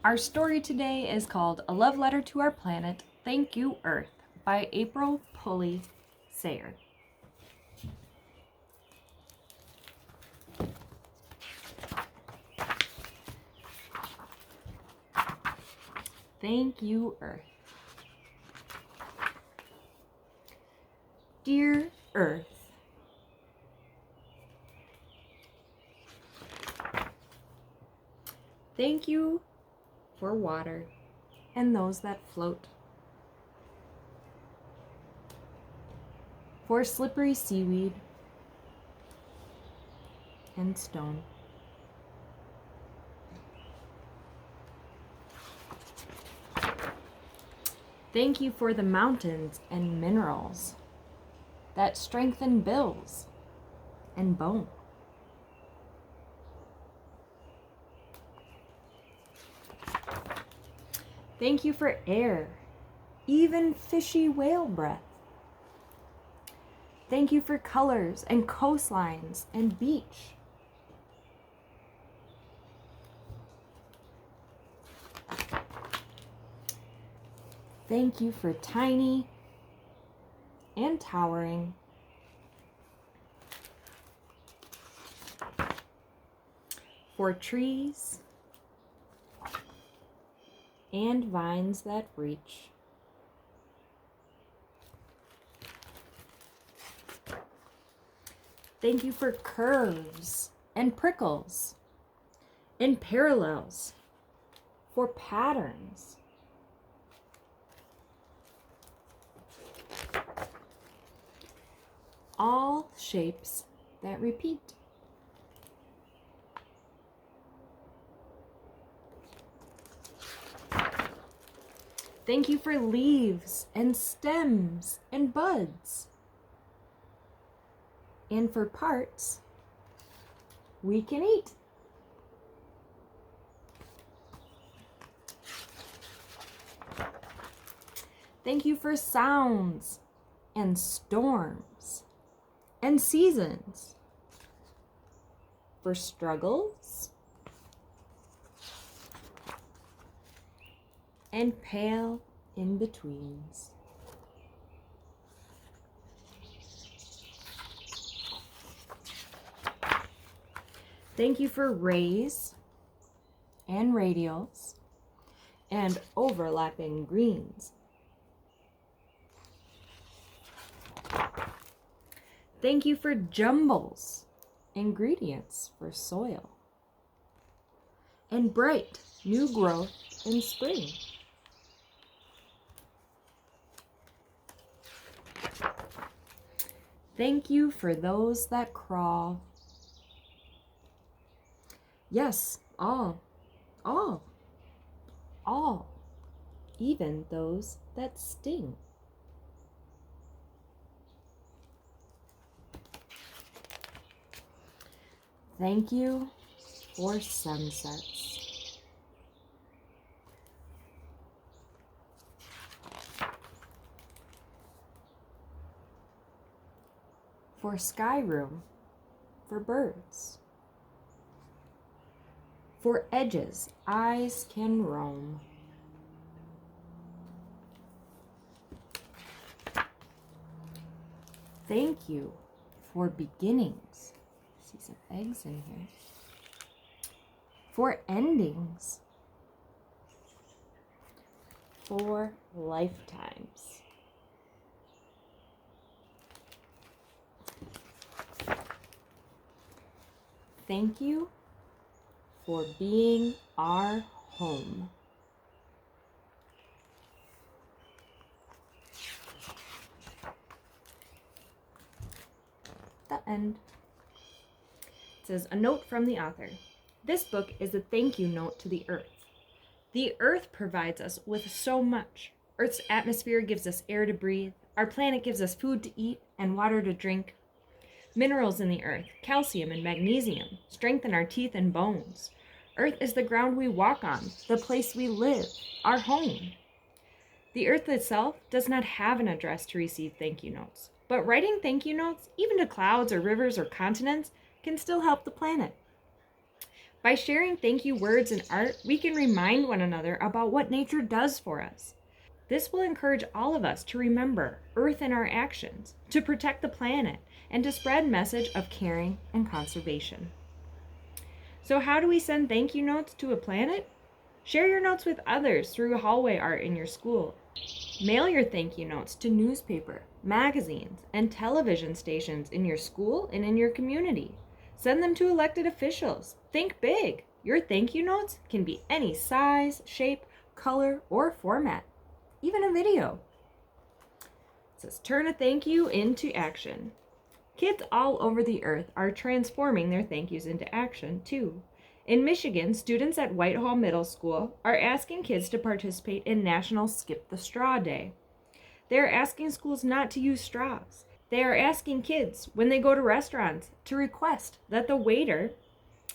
Our story today is called A Love Letter to Our Planet, Thank You, Earth by April Pulley, Sayre. Thank you, Earth. Dear Earth, thank you for water and those that float, for slippery seaweed and stone. Thank you for the mountains and minerals that strengthen bills and bone. Thank you for air, even fishy whale breath. Thank you for colors and coastlines and beach. Thank you for tiny and towering, for trees and vines that reach. Thank you for curves and prickles and parallels, for patterns. All shapes that repeat. Thank you for leaves and stems and buds. And for parts we can eat. Thank you for sounds and storms and seasons, for struggles and pale in-betweens. Thank you for rays and radials and overlapping greens. Thank you for jumbles, ingredients for soil, and bright new growth in spring. Thank you for those that crawl. Yes, all, even those that sting. Thank you for sunsets. For sky room for birds. For edges eyes can roam. Thank you for beginnings. See some eggs in here. For endings. For lifetimes. Thank you for being our home. The end. It says, a note from the author. This book is a thank you note to the earth. The earth provides us with so much. Earth's atmosphere gives us air to breathe. Our planet gives us food to eat and water to drink. Minerals in the earth, calcium and magnesium, strengthen our teeth and bones. Earth is the ground we walk on, the place we live, our home. The earth itself does not have an address to receive thank you notes, but writing thank you notes, even to clouds or rivers or continents, can still help the planet. By sharing thank you words and art, we can remind one another about what nature does for us. This will encourage all of us to remember Earth in our actions, to protect the planet, and to spread a message of caring and conservation. So how do we send thank you notes to a planet? Share your notes with others through hallway art in your school. Mail your thank you notes to newspaper, magazines, and television stations in your school and in your community. Send them to elected officials. Think big. Your thank you notes can be any size, shape, color, or format, even a video. It says, turn a thank you into action. Kids all over the earth are transforming their thank yous into action, too. In Michigan, students at Whitehall Middle School are asking kids to participate in National Skip the Straw Day. They are asking schools not to use straws. They are asking kids, when they go to restaurants, to request that the waiter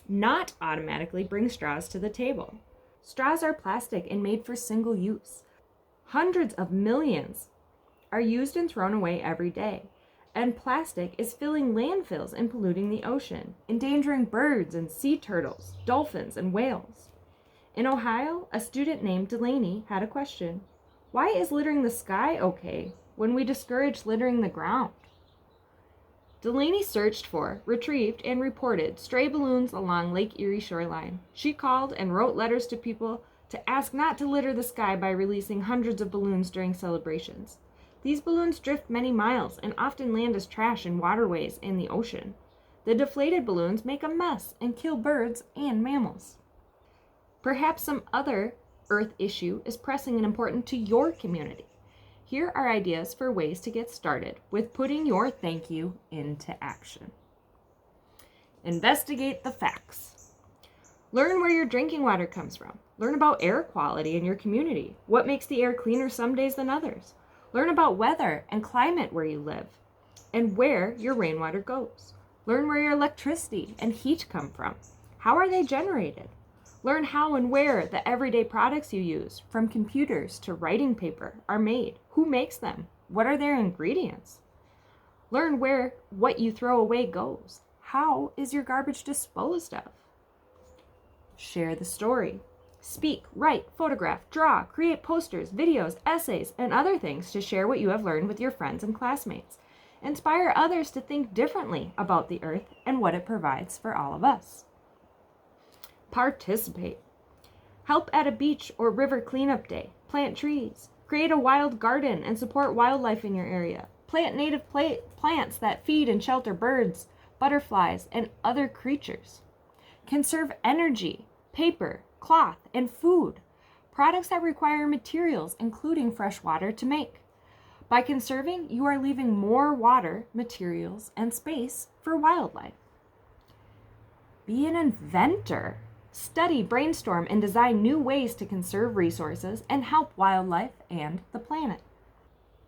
not automatically bring straws to the table. Straws are plastic and made for single use. Hundreds of millions are used and thrown away every day. And plastic is filling landfills and polluting the ocean, endangering birds and sea turtles, dolphins and whales. In Ohio, a student named Delaney had a question. Why is littering the sky okay when we discourage littering the ground? Delaney searched for, retrieved, and reported stray balloons along Lake Erie shoreline. She called and wrote letters to people to ask not to litter the sky by releasing hundreds of balloons during celebrations. These balloons drift many miles and often land as trash in waterways and the ocean. The deflated balloons make a mess and kill birds and mammals. Perhaps some other Earth issue is pressing and important to your community. Here are ideas for ways to get started with putting your thank you into action. Investigate the facts. Learn where your drinking water comes from. Learn about air quality in your community. What makes the air cleaner some days than others? Learn about weather and climate where you live and where your rainwater goes. Learn where your electricity and heat come from. How are they generated? Learn how and where the everyday products you use, from computers to writing paper, are made. Who makes them? What are their ingredients? Learn where what you throw away goes. How is your garbage disposed of? Share the story. Speak, write, photograph, draw, create posters, videos, essays, and other things to share what you have learned with your friends and classmates. Inspire others to think differently about the earth and what it provides for all of us. Participate. Help at a beach or river cleanup day. Plant trees. Create a wild garden and support wildlife in your area. Plant native plants that feed and shelter birds, butterflies, and other creatures. Conserve energy, paper, cloth, and food, products that require materials, including fresh water, to make. By conserving, you are leaving more water, materials, and space for wildlife. Be an inventor. Study, brainstorm, and design new ways to conserve resources and help wildlife and the planet.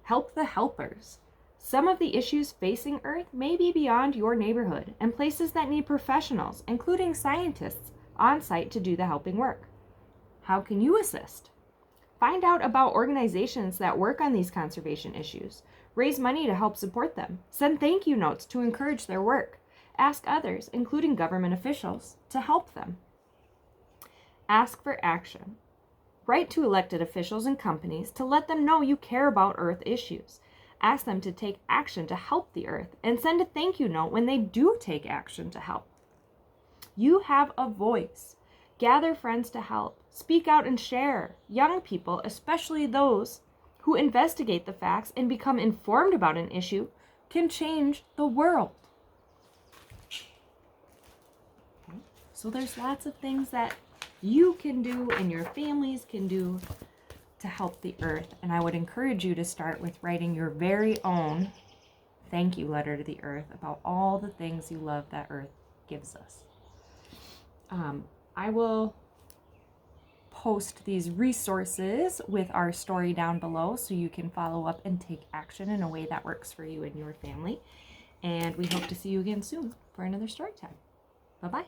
Help the helpers. Some of the issues facing Earth may be beyond your neighborhood and places that need professionals, including scientists, on site to do the helping work. How can you assist? Find out about organizations that work on these conservation issues. Raise money to help support them. Send thank you notes to encourage their work. Ask others, including government officials, to help them. Ask for action. Write to elected officials and companies to let them know you care about Earth issues. Ask them to take action to help the Earth and send a thank you note when they do take action to help. You have a voice. Gather friends to help. Speak out and share. Young people, especially those who investigate the facts and become informed about an issue, can change the world. Okay. So there's lots of things that you can do and your families can do to help the Earth. And I would encourage you to start with writing your very own thank you letter to the Earth about all the things you love that Earth gives us. I will post these resources with our story down below so you can follow up and take action in a way that works for you and your family. And we hope to see you again soon for another story time. Bye-bye.